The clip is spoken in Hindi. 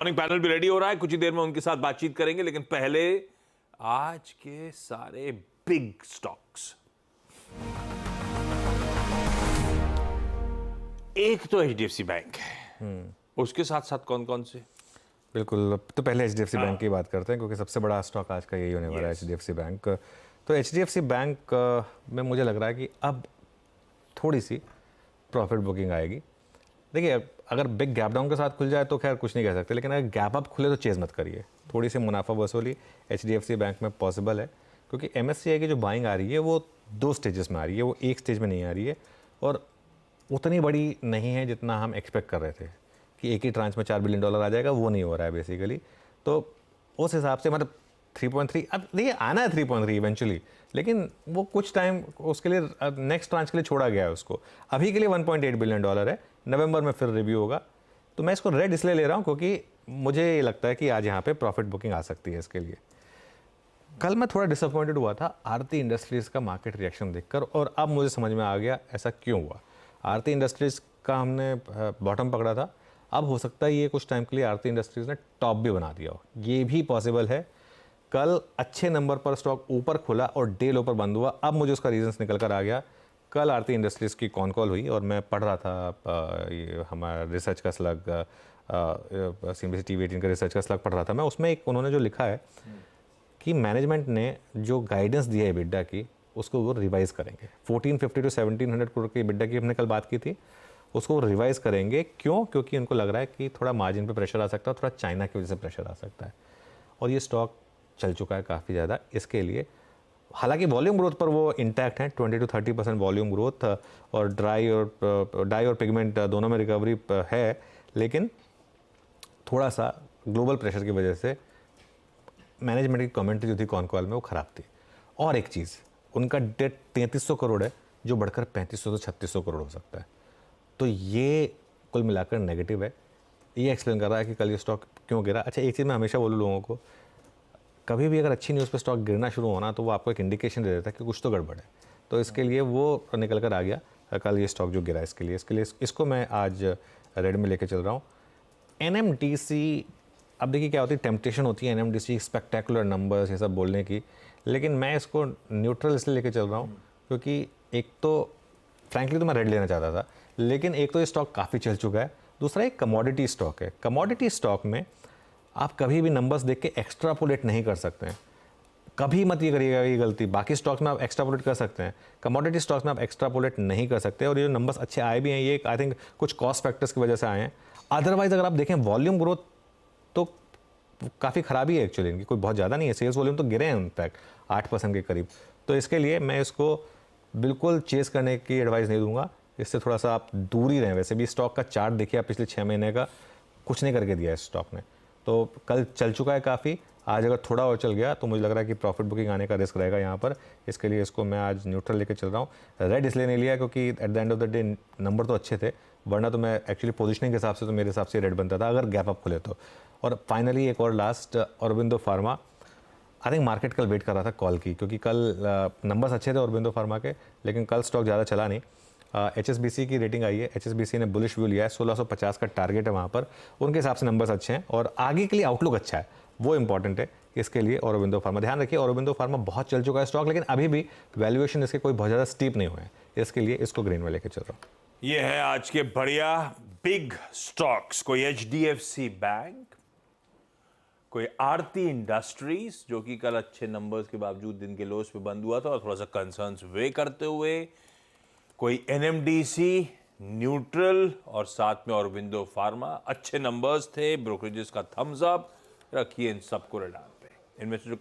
मॉर्निंग पैनल भी रेडी हो रहा है, कुछ ही देर में उनके साथ बातचीत करेंगे, लेकिन पहले आज के सारे बिग स्टॉक्स। एक तो एचडीएफसी बैंक है, उसके साथ साथ कौन कौन से? बिल्कुल, तो पहले एचडीएफसी बैंक की बात करते हैं क्योंकि सबसे बड़ा स्टॉक आज का यही होने वाला है, एचडीएफसी बैंक। तो एचडीएफसी बैंक में मुझे लग रहा है कि अब थोड़ी सी प्रॉफिट बुकिंग आएगी। देखिए, अगर बिग गैप डाउन के साथ खुल जाए तो खैर कुछ नहीं कह सकते, लेकिन अगर गैप अप खुले तो चेज़ मत करिए। थोड़ी सी मुनाफा वसूली एचडीएफसी बैंक में पॉसिबल है, क्योंकि एमएससीआई की जो बाइंग आ रही है वो 2 स्टेजेस में आ रही है, वो एक स्टेज में नहीं आ रही है, और उतनी बड़ी नहीं है जितना हम एक्सपेक्ट कर रहे थे कि एक ही ट्रांच में $4 बिलियन आ जाएगा। वो नहीं हो रहा है बेसिकली। तो उस हिसाब से मतलब 3.3, अब देखिए आना है 3.3 इवेंचुअली, लेकिन वो कुछ टाइम उसके लिए नेक्स्ट ट्रांच के लिए छोड़ा गया है उसको। अभी के लिए $1.8 बिलियन है, नवंबर में फिर रिव्यू होगा। तो मैं इसको रेड इसलिए ले रहा हूँ क्योंकि मुझे ये लगता है कि आज यहाँ पे प्रॉफिट बुकिंग आ सकती है इसके लिए। कल मैं थोड़ा डिसअपॉइंटेड हुआ था आरती इंडस्ट्रीज़ का मार्केट रिएक्शन देखकर, और अब मुझे समझ में आ गया ऐसा क्यों हुआ। आरती इंडस्ट्रीज़ का हमने बॉटम पकड़ा था, अब हो सकता है ये कुछ टाइम के लिए आरती इंडस्ट्रीज़ ने टॉप भी बना दिया हो, ये भी पॉसिबल है। कल अच्छे नंबर पर स्टॉक ऊपर खुला और डे लो पर बंद हुआ, अब मुझे उसका रीजंस निकल कर आ गया। कल आरती इंडस्ट्रीज़ की कॉल हुई और मैं पढ़ रहा था ये हमारा रिसर्च का स्लग, CNBC TV 18 का रिसर्च का स्लग पढ़ रहा था मैं। उसमें एक उन्होंने जो लिखा है कि मैनेजमेंट ने जो गाइडेंस दी है EBITDA की, उसको वो रिवाइज़ करेंगे। 1450 to 1700 करोड़ की EBITDA की हमने कल बात की थी, उसको वो रिवाइज़ करेंगे। क्यों? क्योंकि उनको लग रहा है कि थोड़ा मार्जिन पे प्रेशर आ सकता है, थोड़ा चाइना की वजह से प्रेशर आ सकता है, और ये स्टॉक चल चुका है काफ़ी ज़्यादा इसके लिए। हालांकि वॉल्यूम ग्रोथ पर वो इंटैक्ट है, 20 to 30% वॉल्यूम ग्रोथ, और डाई और पिगमेंट दोनों में रिकवरी है, लेकिन थोड़ा सा ग्लोबल प्रेशर की वजह से मैनेजमेंट की कमेंट्री जो थी कॉल में वो ख़राब थी। और एक चीज़, उनका डेट 3300 करोड़ है, जो बढ़कर 3500 से 3600 करोड़ हो सकता है। तो ये कुल मिलाकर नेगेटिव है। ये एक्सप्लेन कर रहा है कि कल ये स्टॉक क्यों गिरा। अच्छा, एक चीज़ मैं हमेशा बोलूँ लोगों को, कभी भी अगर अच्छी न्यूज़ पे स्टॉक गिरना शुरू होना तो वो आपको एक इंडिकेशन दे देता है कि कुछ तो गड़बड़ है। तो इसके लिए वो निकल कर आ गया कल ये स्टॉक जो गिरा। इसके लिए इसको मैं आज रेड में लेके चल रहा हूँ। NMDC, अब देखिए क्या होती है, टेम्पटेशन होती है NMDC स्पेक्टेकुलर नंबर्स ये सब बोलने की, लेकिन मैं इसको न्यूट्रल इसलिए लेके चल रहा हूँ क्योंकि एक तो फ्रैंकली तो मैं रेड लेना चाहता था, लेकिन एक तो ये स्टॉक काफ़ी चल चुका है, दूसरा एक कमोडिटी स्टॉक है। कमोडिटी स्टॉक में आप कभी भी नंबर्स देख के एक्स्ट्रापोलेट नहीं कर सकते हैं, कभी मत ये करिएगा ये गलती। बाकी स्टॉक्स में आप एक्स्ट्रापोलेट कर सकते हैं, कमोडिटी स्टॉक्स में आप एक्स्ट्रापोलेट नहीं कर सकते। और ये जो नंबर्स अच्छे आए भी हैं, ये आई थिंक कुछ कॉस्ट फैक्टर्स की वजह से आए हैं। अदरवाइज अगर आप देखें वॉल्यूम ग्रोथ तो काफ़ी ख़राबी है एक्चुअली इनकी, कोई बहुत ज़्यादा नहीं है। सेल्स वॉल्यूम तो गिरे हैं इनफैक्ट 8% के करीब। तो इसके लिए मैं इसको बिल्कुल चेस करने की एडवाइस नहीं दूंगा, इससे थोड़ा सा आप दूर ही रहें। वैसे भी स्टॉक का चार्ट देखिए आप, पिछले 6 महीने का कुछ नहीं करके दिया है स्टॉक ने। तो कल चल चुका है काफ़ी, आज अगर थोड़ा और चल गया तो मुझे लग रहा है कि प्रॉफिट बुकिंग आने का रिस्क रहेगा यहाँ पर। इसके लिए इसको मैं आज न्यूट्रल लेके चल रहा हूँ। रेड इसलिए नहीं लिया क्योंकि at the end of the day number तो अच्छे थे, वरना तो मैं एक्चुअली पोजीशनिंग के हिसाब से तो मेरे हिसाब से रेड बनता था अगर गैप अप खुले तो। और फाइनली एक और last, Aurobindo pharma. I think market कल वेट कर रहा था कॉल की, क्योंकि कल नंबर्स अच्छे थे औरबिंदो फार्मा के, लेकिन कल स्टॉक ज़्यादा चला नहीं। HSBC की रेटिंग आई है, HSBC ने बुलिश व्यू लिया है, 1650 का टारगेट है वहाँ पर। उनके हिसाब से नंबर्स अच्छे हैं और आगे के लिए आउटलुक अच्छा है, वो इंपॉर्टेंट है इसके लिए। औरबिंदो फार्मा ध्यान रखिए, औरबिंदो फार्मा बहुत चल चुका है स्टॉक, लेकिन अभी भी वैल्यूएशन इसके कोई बहुत ज़्यादा स्टीप नहीं हुए हैं, इसके लिए इसको ग्रीन में लेके चल रहा हूँ। ये है आज के बढ़िया बिग स्टॉक्स। कोई HDFC बैंक, कोई आरती इंडस्ट्रीज जो कि कल अच्छे नंबर्स के बावजूद दिन के लोस पे बंद हुआ था और थोड़ा सा कंसर्न्स वे करते हुए, कोई NMDC न्यूट्रल, और साथ में औरबिंदो फार्मा। अच्छे नंबर्स थे, ब्रोकरेजेस का थम्स अप। रखिए इन सबको रडार पे। इनमें से जो